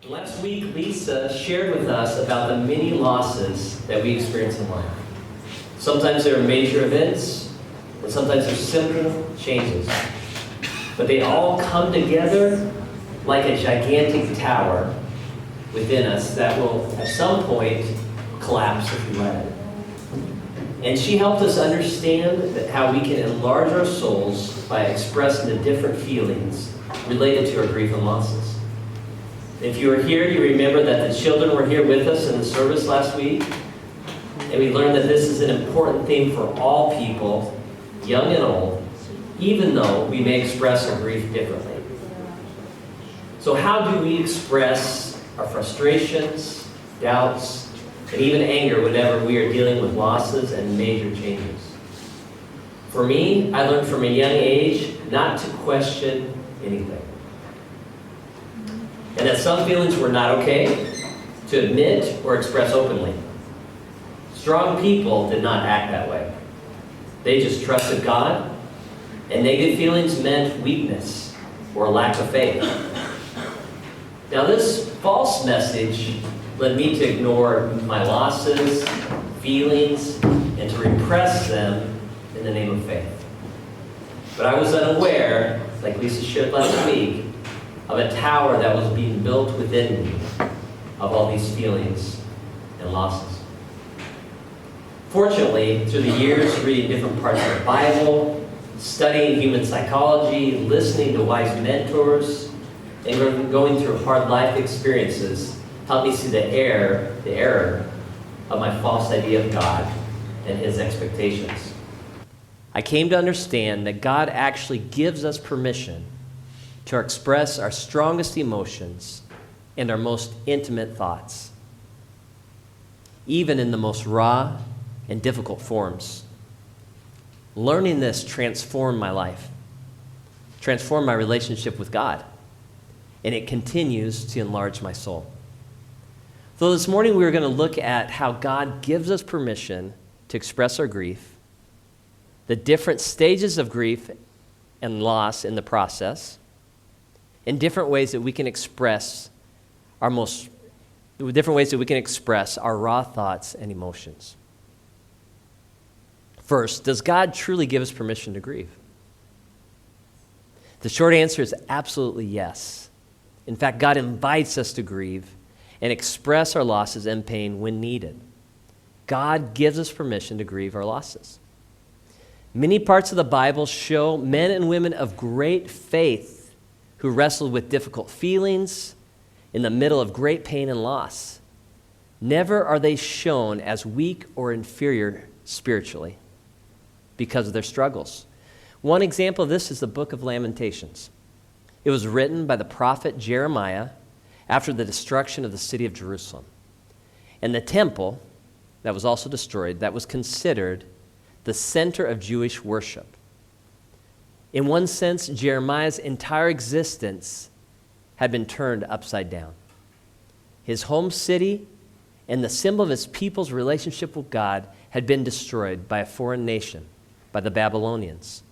Last week, Lisa shared with us about the many losses that we experience in life. Sometimes there are major events, and sometimes there's simple changes. But they all come together like a gigantic tower within us that will, at some point, collapse if we let it. And she helped us understand that how we can enlarge our souls by expressing the different feelings related to our grief and losses. If you were here, you remember that the children were here with us in the service last week. And we learned that this is an important theme for all people, young and old, even though we may express our grief differently. So how do we express our frustrations, doubts, and even anger whenever we are dealing with losses and major changes? For me, I learned from a young age not to question anything. And that some feelings were not okay to admit or express openly. Strong people did not act that way. They just trusted God, and negative feelings meant weakness or lack of faith. Now, this false message led me to ignore my losses, feelings, and to repress them in the name of faith. But I was unaware, like Lisa shared last week, of a tower that was being built within me of all these feelings and losses. Fortunately, through the years reading different parts of the Bible, studying human psychology, listening to wise mentors, and going through hard life experiences helped me see the error of my false idea of God and His expectations. I came to understand that God actually gives us permission to express our strongest emotions and our most intimate thoughts, even in the most raw and difficult forms. Learning this transformed my life, transformed my relationship with God, and it continues to enlarge my soul. So this morning we are going to look at how God gives us permission to express our grief, the different stages of grief and loss in the process, and different ways that we can express our raw thoughts and emotions. First, does God truly give us permission to grieve? The short answer is absolutely yes. In fact, God invites us to grieve and express our losses and pain when needed. God gives us permission to grieve our losses. Many parts of the Bible show men and women of great faith who wrestled with difficult feelings in the middle of great pain and loss. Never are they shown as weak or inferior spiritually because of their struggles. One example of this is the book of Lamentations. It was written by the prophet Jeremiah after the destruction of the city of Jerusalem. And the temple that was also destroyed, that was considered the center of Jewish worship. In one sense, Jeremiah's entire existence had been turned upside down. His home city and the symbol of his people's relationship with God had been destroyed by a foreign nation, by the Babylonians.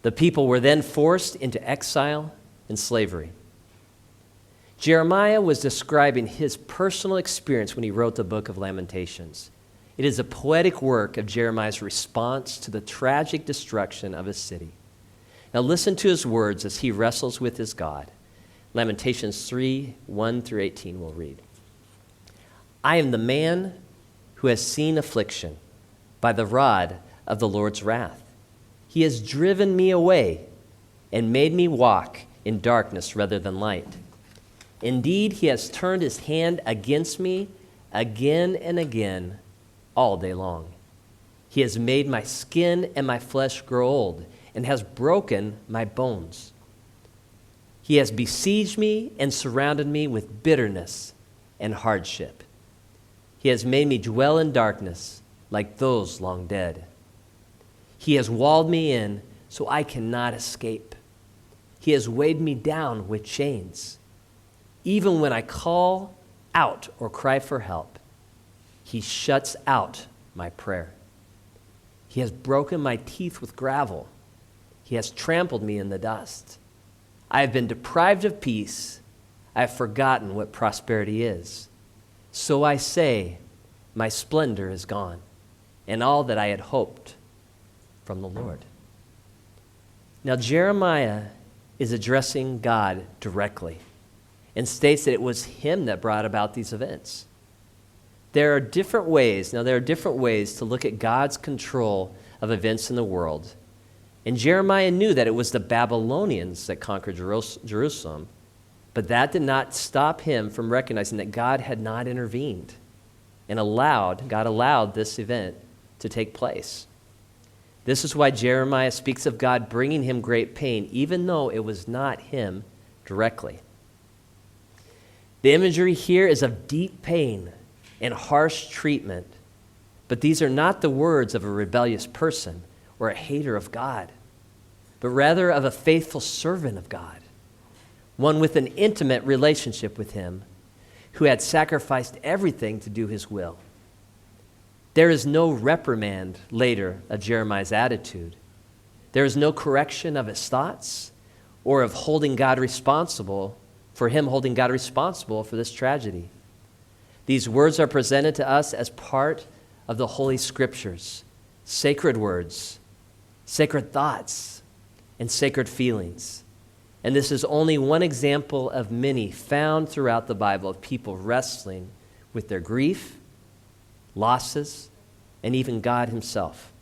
The people were then forced into exile and slavery. Jeremiah was describing his personal experience when he wrote the book of Lamentations. It is a poetic work of Jeremiah's response to the tragic destruction of his city. Now listen to his words as he wrestles with his God. Lamentations 3, 1 through 18 we'll read. I am the man who has seen affliction by the rod of the Lord's wrath. He has driven me away and made me walk in darkness rather than light. Indeed, he has turned his hand against me again and again all day long. He has made my skin and my flesh grow old, and has broken my bones. He has besieged me and surrounded me with bitterness and hardship. He has made me dwell in darkness like those long dead. He has walled me in so I cannot escape. He has weighed me down with chains. Even when I call out or cry for help, he shuts out my prayer. He has broken my teeth with gravel. He has trampled me in the dust. I have been deprived of peace. I have forgotten what prosperity is. So I say, my splendor is gone, and all that I had hoped from the Lord. Now, Jeremiah is addressing God directly and states that it was him that brought about these events. There are different ways to look at God's control of events in the world. And Jeremiah knew that it was the Babylonians that conquered Jerusalem, but that did not stop him from recognizing that God had not intervened and God allowed this event to take place. This is why Jeremiah speaks of God bringing him great pain, even though it was not him directly. The imagery here is of deep pain and harsh treatment, but these are not the words of a rebellious person or a hater of God, but rather of a faithful servant of God, one with an intimate relationship with him who had sacrificed everything to do his will. There is no reprimand later of Jeremiah's attitude. There is no correction of his thoughts or of holding God responsible for this tragedy. These words are presented to us as part of the Holy Scriptures, sacred words, sacred thoughts, and sacred feelings. And this is only one example of many found throughout the Bible of people wrestling with their grief, losses, and even God himself.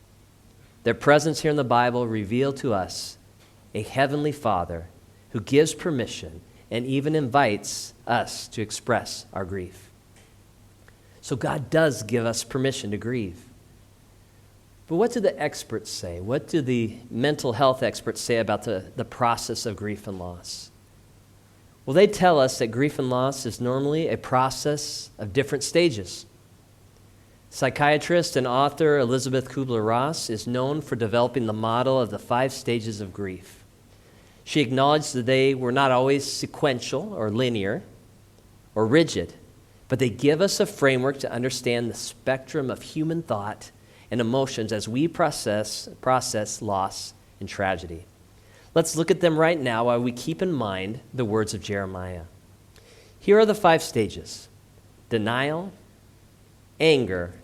Their presence here in the Bible reveal to us a heavenly Father who gives permission and even invites us to express our grief. So God does give us permission to grieve. But what do the experts say? What do the mental health experts say about the process of grief and loss? Well, they tell us that grief and loss is normally a process of different stages. Psychiatrist and author Elizabeth Kubler-Ross is known for developing the model of the 5 stages of grief. She acknowledged that they were not always sequential or linear or rigid, but they give us a framework to understand the spectrum of human thought and emotions as we process loss and tragedy. Let's look at them right now while we keep in mind the words of Jeremiah. Here are the 5 stages: denial, anger,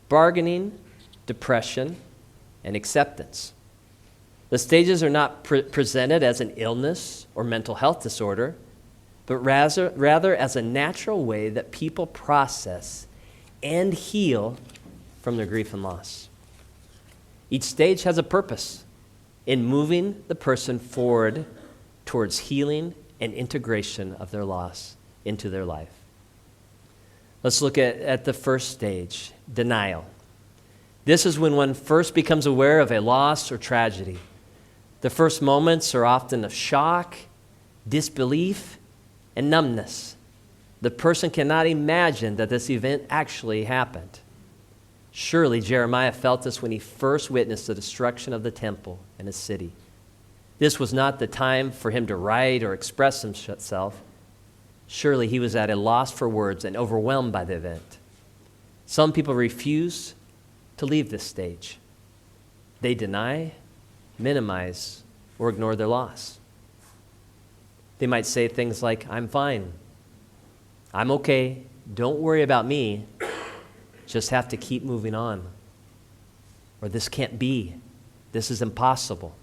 bargaining, depression, and acceptance. The stages are not presented as an illness or mental health disorder, but rather as a natural way that people process and heal from their grief and loss. Each stage has a purpose in moving the person forward towards healing and integration of their loss into their life. Let's look at the first stage, denial. This is when one first becomes aware of a loss or tragedy. The first moments are often of shock, disbelief, and numbness. The person cannot imagine that this event actually happened. Surely Jeremiah felt this when he first witnessed the destruction of the temple and his city. This was not the time for him to write or express himself. Surely he was at a loss for words and overwhelmed by the event. Some people refuse to leave this stage. They deny, minimize, or ignore their loss. They might say things like, "I'm fine. I'm okay. Don't worry about me. Just have to keep moving on." Or, "This can't be. This is impossible."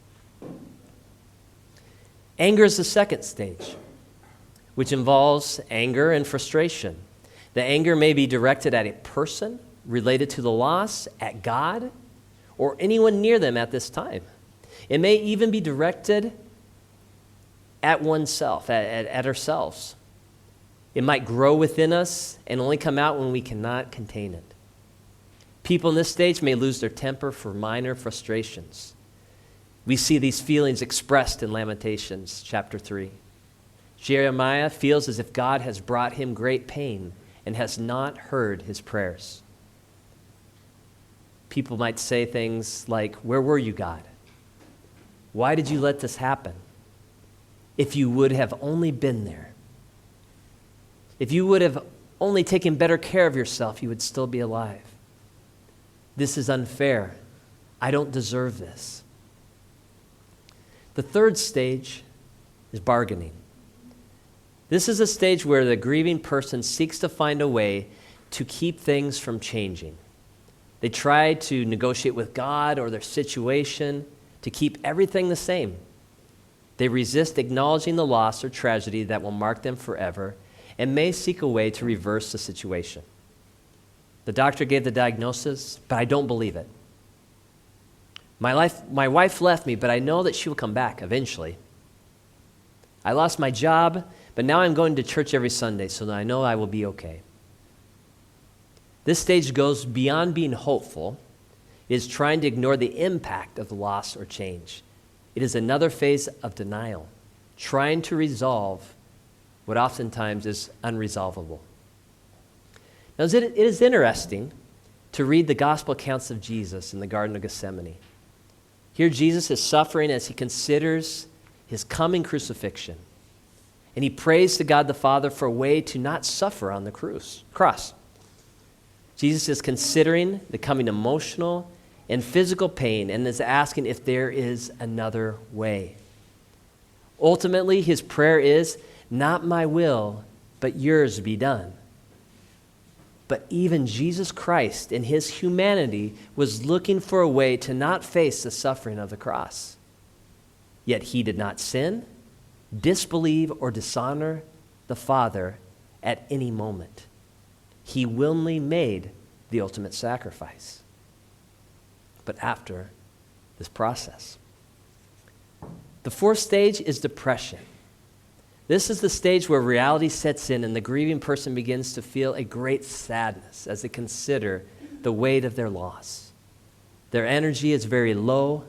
Anger is the second stage, which involves anger and frustration. The anger may be directed at a person related to the loss, at God, or anyone near them at this time. It may even be directed at oneself, at ourselves. It might grow within us and only come out when we cannot contain it. People in this stage may lose their temper for minor frustrations. We see these feelings expressed in Lamentations chapter 3. Jeremiah feels as if God has brought him great pain and has not heard his prayers. People might say things like, "Where were you, God? Why did you let this happen? If you would have only been there. If you would have only taken better care of yourself, you would still be alive. This is unfair. I don't deserve this." The third stage is bargaining. This is a stage where the grieving person seeks to find a way to keep things from changing. They try to negotiate with God or their situation to keep everything the same. They resist acknowledging the loss or tragedy that will mark them forever and may seek a way to reverse the situation. The doctor gave the diagnosis, but I don't believe it. My wife left me, but I know that she will come back eventually. I lost my job, but now I'm going to church every Sunday, so that I know I will be okay. This stage goes beyond being hopeful. It is trying to ignore the impact of the loss or change. It is another phase of denial, trying to resolve what oftentimes is unresolvable. Now, it is interesting to read the gospel accounts of Jesus in the Garden of Gethsemane. Here, Jesus is suffering as he considers his coming crucifixion. And he prays to God the Father for a way to not suffer on the cross. Jesus is considering the coming emotional and physical pain and is asking if there is another way. Ultimately, his prayer is, not my will, but yours be done. But even Jesus Christ in his humanity was looking for a way to not face the suffering of the cross. Yet he did not sin, disbelieve, or dishonor the Father at any moment. He willingly made the ultimate sacrifice. But after this process. The fourth stage is depression. This is the stage where reality sets in and the grieving person begins to feel a great sadness as they consider the weight of their loss. Their energy is very low,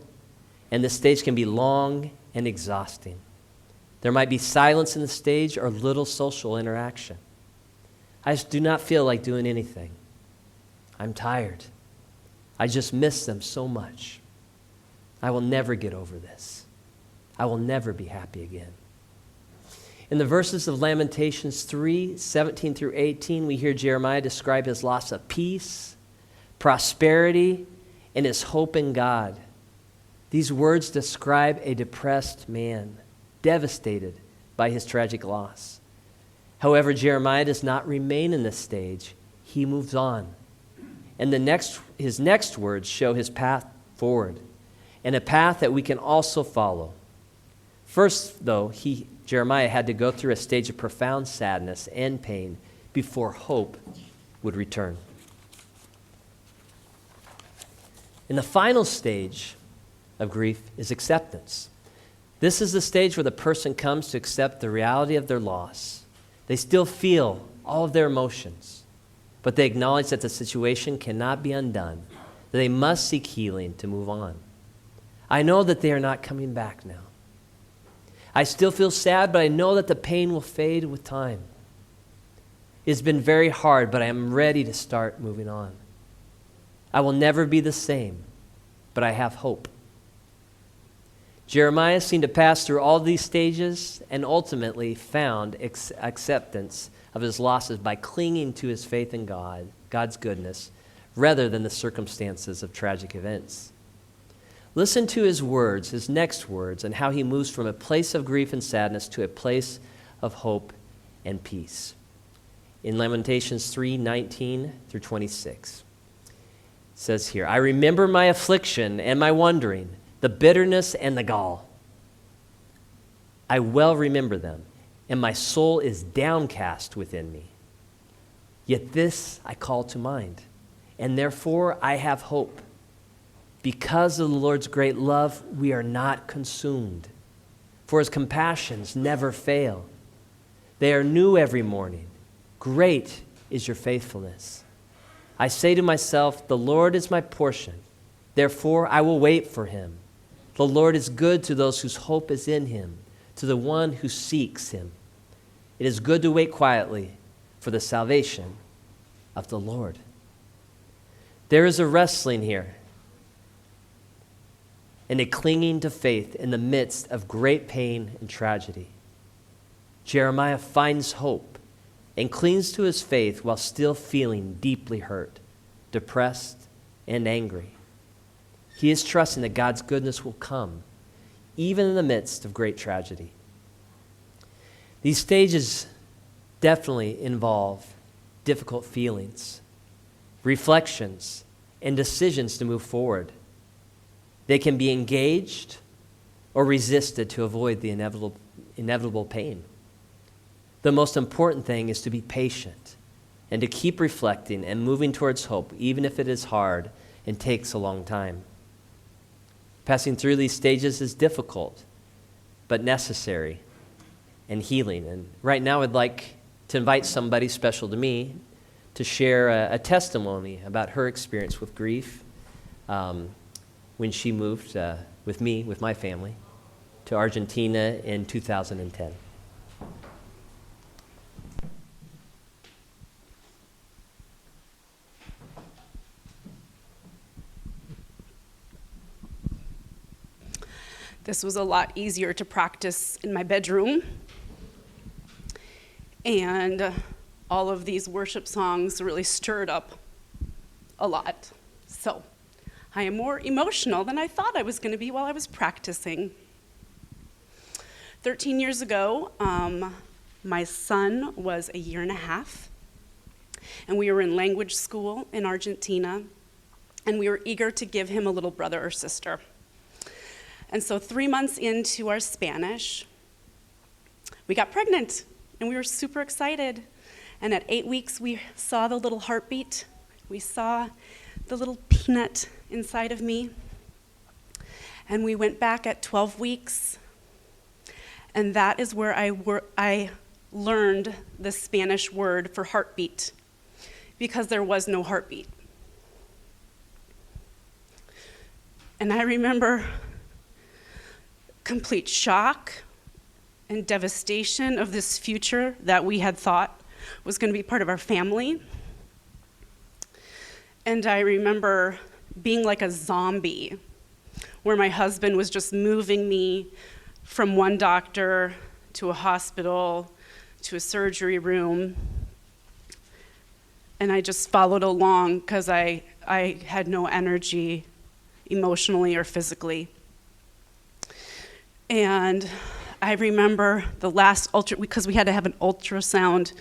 and this stage can be long and exhausting. There might be silence in the stage or little social interaction. I just do not feel like doing anything. I'm tired. I just miss them so much. I will never get over this. I will never be happy again. In the verses of Lamentations 3:17 through 18, we hear Jeremiah describe his loss of peace, prosperity, and his hope in God. These words describe a depressed man, devastated by his tragic loss. However, Jeremiah does not remain in this stage. He moves on. And his next words show his path forward, and a path that we can also follow. First, though, Jeremiah had to go through a stage of profound sadness and pain before hope would return. And the final stage of grief is acceptance. This is the stage where the person comes to accept the reality of their loss. They still feel all of their emotions, but they acknowledge that the situation cannot be undone, that they must seek healing to move on. I know that they are not coming back now. I still feel sad, but I know that the pain will fade with time. It's been very hard, but I am ready to start moving on. I will never be the same, but I have hope. Jeremiah seemed to pass through all these stages and ultimately found acceptance of his losses by clinging to his faith in God, God's goodness, rather than the circumstances of tragic events. Listen to his words, his next words, and how he moves from a place of grief and sadness to a place of hope and peace. In Lamentations 3:19 through 26, it says here, I remember my affliction and my wandering, the bitterness and the gall. I well remember them, and my soul is downcast within me. Yet this I call to mind, and therefore I have hope. Because of the Lord's great love, we are not consumed, for his compassions never fail. They are new every morning. Great is your faithfulness. I say to myself, the Lord is my portion. Therefore I will wait for him. The Lord is good to those whose hope is in him, to the one who seeks him. It is good to wait quietly for the salvation of the Lord. There is a wrestling here and a clinging to faith in the midst of great pain and tragedy. Jeremiah finds hope and clings to his faith while still feeling deeply hurt, depressed, and angry. He is trusting that God's goodness will come, even in the midst of great tragedy. These stages definitely involve difficult feelings, reflections, and decisions to move forward. They can be engaged or resisted to avoid the inevitable pain. The most important thing is to be patient and to keep reflecting and moving towards hope, even if it is hard and takes a long time. Passing through these stages is difficult, but necessary and healing. And right now I'd like to invite somebody special to me to share a testimony about her experience with grief when she moved with me, with my family, to Argentina in 2010. This was a lot easier to practice in my bedroom. And all of these worship songs really stirred up a lot. So I am more emotional than I thought I was going to be while I was practicing. 13 years ago, my son was a year and a half, and we were in language school in Argentina, and we were eager to give him a little brother or sister. And so 3 months into our Spanish, we got pregnant, and we were super excited. And at 8 weeks, we saw the little heartbeat. We saw the little peanut inside of me. And we went back at 12 weeks, and that is where I learned the Spanish word for heartbeat, because there was no heartbeat. And I remember complete shock and devastation of this future that we had thought was going to be part of our family. And I remember being like a zombie, where my husband was just moving me from one doctor to a hospital to a surgery room. And I just followed along because I had no energy emotionally or physically. And I remember the last because we had to have an ultrasound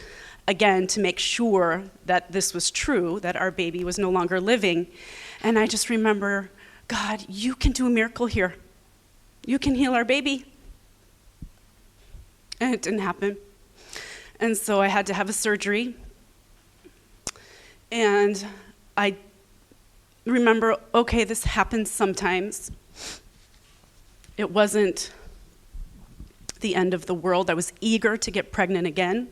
again to make sure that this was true, that our baby was no longer living. And I just remember, God, you can do a miracle here. You can heal our baby. And it didn't happen. And so I had to have a surgery. And I remember, okay, this happens sometimes. It wasn't the end of the world. I was eager to get pregnant again.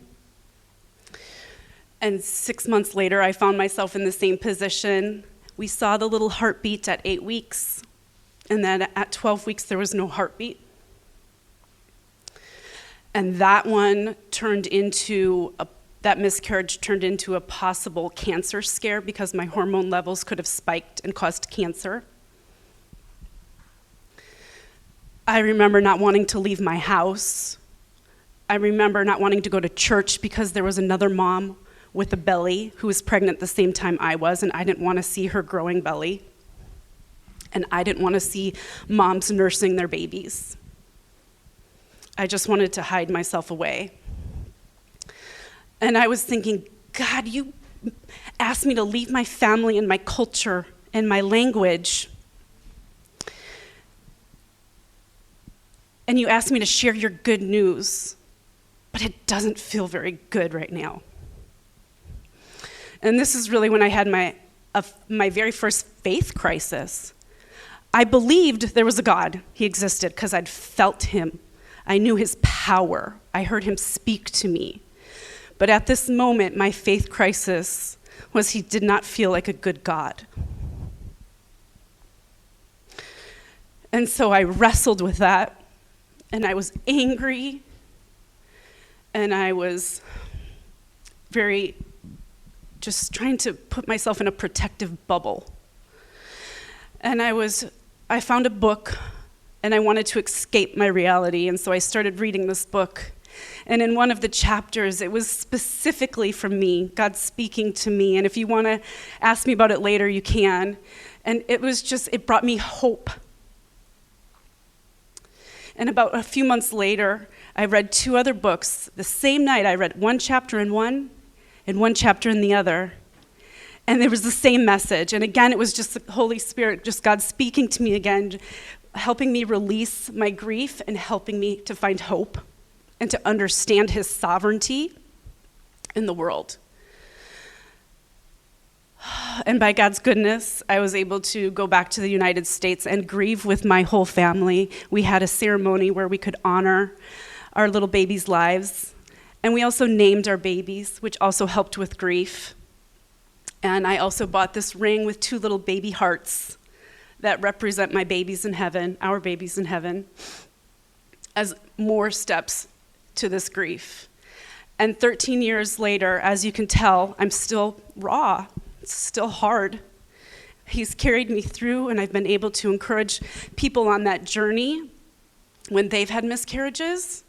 And 6 months later, I found myself in the same position. We saw the little heartbeat at 8 weeks, and then at 12 weeks, there was no heartbeat. And that miscarriage turned into a possible cancer scare because my hormone levels could have spiked and caused cancer. I remember not wanting to leave my house. I remember not wanting to go to church because there was another mom with a belly who was pregnant the same time I was, and I didn't want to see her growing belly. And I didn't want to see moms nursing their babies. I just wanted to hide myself away. And I was thinking, God, you asked me to leave my family and my culture and my language. And you asked me to share your good news, but it doesn't feel very good right now. And this is really when I had my very first faith crisis. I believed there was a God. He existed because I'd felt him. I knew his power. I heard him speak to me. But at this moment, my faith crisis was he did not feel like a good God. And so I wrestled with that. And I was angry, and I was very just trying to put myself in a protective bubble. And I found a book, and I wanted to escape my reality, and so I started reading this book. And in one of the chapters, it was specifically from me, God speaking to me, and if you want to ask me about it later, you can. And it brought me hope. And about a few months later, I read 2 other books. The same night, I read 1 chapter in one and 1 chapter in the other. And there was the same message. And again, it was just the Holy Spirit, just God speaking to me again, helping me release my grief and helping me to find hope and to understand his sovereignty in the world. And by God's goodness, I was able to go back to the United States and grieve with my whole family. We had a ceremony where we could honor our little babies' lives. And we also named our babies, which also helped with grief. And I also bought this ring with 2 little baby hearts that represent my babies in heaven, our babies in heaven, as more steps to this grief. And 13 years later, as you can tell, I'm still raw. It's still hard. He's carried me through, and I've been able to encourage people on that journey when they've had miscarriages.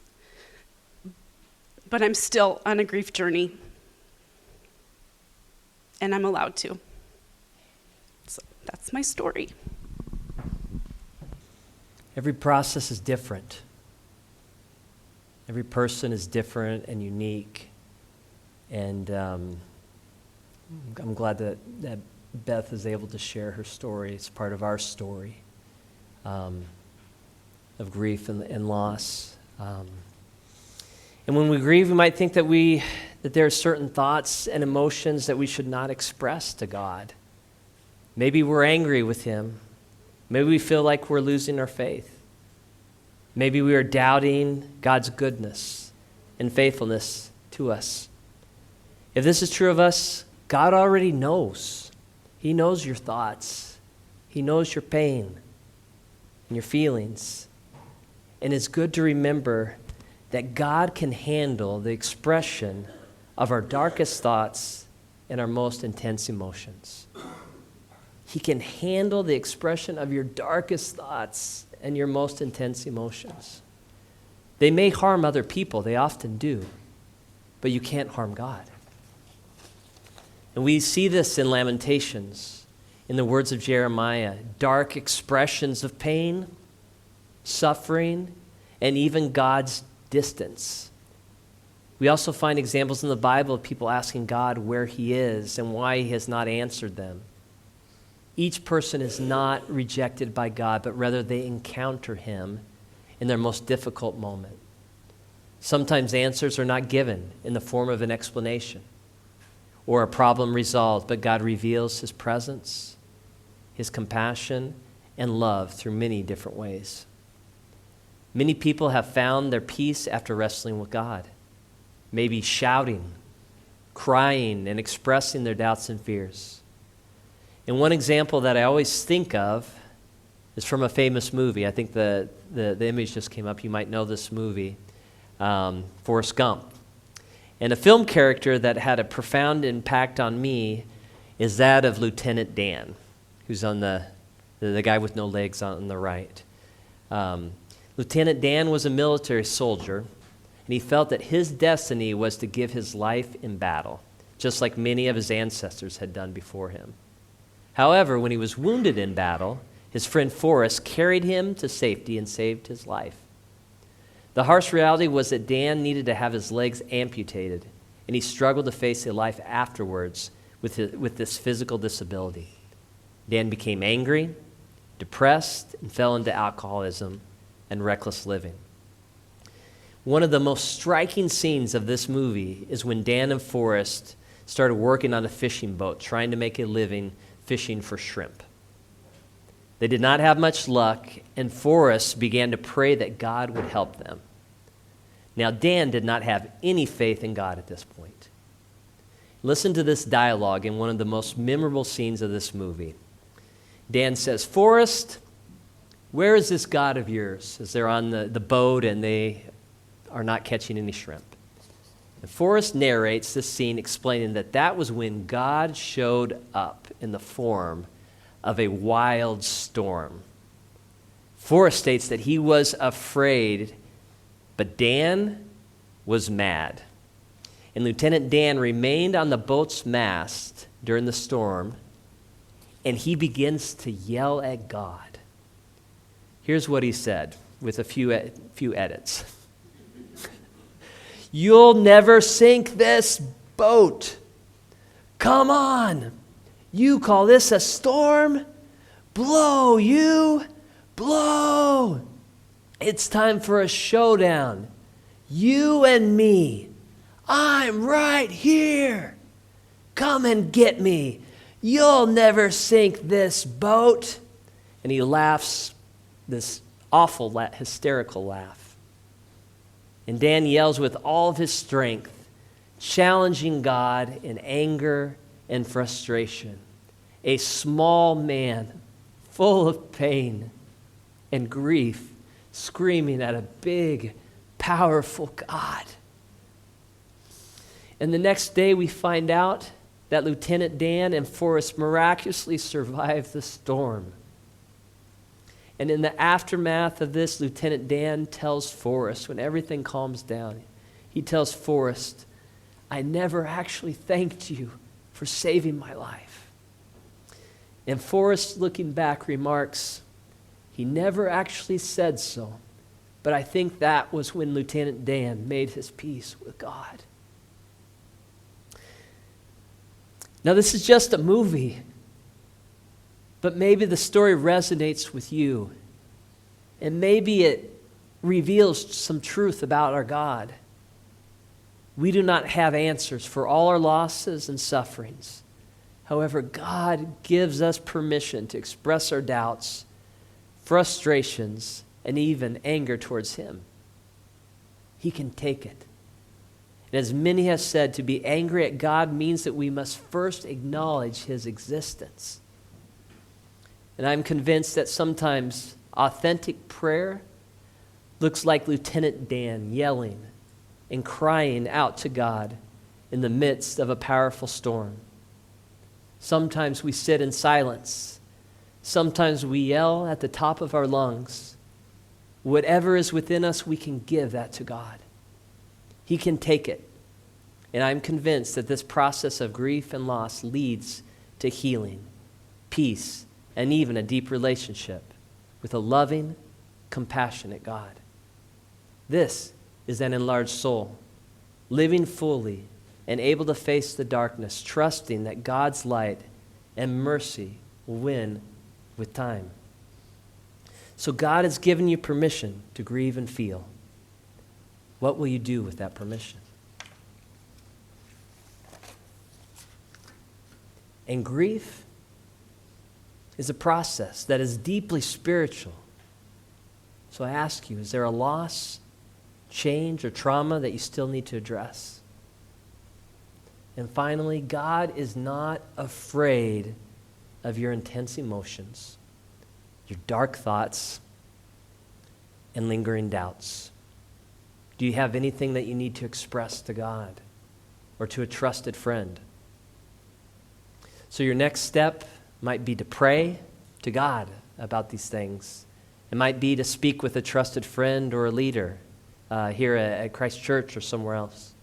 But I'm still on a grief journey. And I'm allowed to. So that's my story. Every process is different. Every person is different and unique. And I'm glad that Beth is able to share her story. It's part of our story of grief and loss. And when we grieve, we might think that there are certain thoughts and emotions that we should not express to God. Maybe we're angry with him. Maybe we feel like we're losing our faith. Maybe we are doubting God's goodness and faithfulness to us. If this is true of us, God already knows. He knows your thoughts. He knows your pain and your feelings. And it's good to remember that God can handle the expression of our darkest thoughts and our most intense emotions. He can handle the expression of your darkest thoughts and your most intense emotions. They may harm other people, they often do, but you can't harm God. And we see this in Lamentations, in the words of Jeremiah, dark expressions of pain, suffering, and even God's distance. We also find examples in the Bible of people asking God where he is and why he has not answered them. Each person is not rejected by God, but rather they encounter him in their most difficult moment. Sometimes answers are not given in the form of an explanation or a problem resolved, but God reveals his presence, his compassion, and love through many different ways. Many people have found their peace after wrestling with God, maybe shouting, crying, and expressing their doubts and fears. And one example that I always think of is from a famous movie. I think the image just came up. You might know this movie, Forrest Gump. And a film character that had a profound impact on me is that of Lieutenant Dan, who's on the guy with no legs on the right. Lieutenant Dan was a military soldier, and he felt that his destiny was to give his life in battle, just like many of his ancestors had done before him. However, when he was wounded in battle, his friend Forrest carried him to safety and saved his life. The harsh reality was that Dan needed to have his legs amputated, and he struggled to face a life afterwards with this physical disability. Dan became angry, depressed, and fell into alcoholism and reckless living. One of the most striking scenes of this movie is when Dan and Forrest started working on a fishing boat, trying to make a living fishing for shrimp. They did not have much luck, and Forrest began to pray that God would help them. Now, Dan did not have any faith in God at this point. Listen to this dialogue in one of the most memorable scenes of this movie. Dan says, "Forrest, where is this God of yours?" As they're on the boat and they are not catching any shrimp. And Forrest narrates this scene explaining that was when God showed up in the form of a wild storm. Forrest states that he was afraid, but Dan was mad. And Lieutenant Dan remained on the boat's mast during the storm, and he begins to yell at God. Here's what he said with a few edits. You'll never sink this boat. Come on. You call this a storm? Blow, you. Blow. It's time for a showdown. You and me. I'm right here. Come and get me. You'll never sink this boat. And he laughs this awful, hysterical laugh. And Dan yells with all of his strength, challenging God in anger and frustration. A small man, full of pain and grief, screaming at a big, powerful God. And the next day we find out that Lieutenant Dan and Forrest miraculously survived the storm. And in the aftermath of this, Lieutenant Dan tells Forrest, when everything calms down, he tells Forrest, I never actually thanked you for saving my life. And Forrest, looking back, remarks, he never actually said so, but I think that was when Lieutenant Dan made his peace with God. Now, this is just a movie, but maybe the story resonates with you, and maybe it reveals some truth about our God. We do not have answers for all our losses and sufferings. However, God gives us permission to express our doubts, frustrations, and even anger towards Him. He can take it. And as many have said, to be angry at God means that we must first acknowledge His existence. And I'm convinced that sometimes authentic prayer looks like Lieutenant Dan yelling and crying out to God in the midst of a powerful storm. Sometimes we sit in silence. Sometimes we yell at the top of our lungs. Whatever is within us, we can give that to God. He can take it. And I'm convinced that this process of grief and loss leads to healing, peace, and even a deep relationship with a loving, compassionate God. This is an enlarged soul, living fully and able to face the darkness, trusting that God's light and mercy will win with time. So God has given you permission to grieve and feel. What will you do with that permission? And grief is a process that is deeply spiritual. So I ask you, is there a loss, change, or trauma that you still need to address? And finally, God is not afraid of your intense emotions, your dark thoughts, and lingering doubts. Do you have anything that you need to express to God or to a trusted friend? So your next step might be to pray to God about these things. It might be to speak with a trusted friend or a leader here at Christ Church or somewhere else.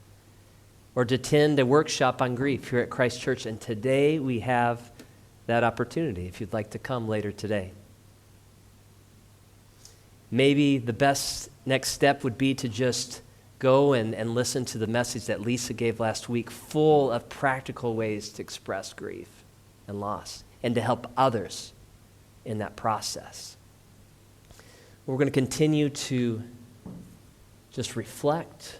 Or to attend a workshop on grief here at Christ Church. And today we have that opportunity if you'd like to come later today. Maybe the best next step would be to just go and listen to the message that Lisa gave last week, full of practical ways to express grief and loss and to help others in that process. We're going to continue to just reflect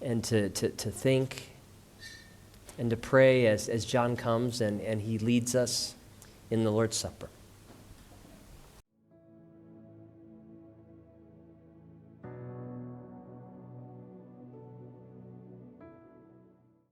and to think and to pray as John comes and he leads us in the Lord's Supper.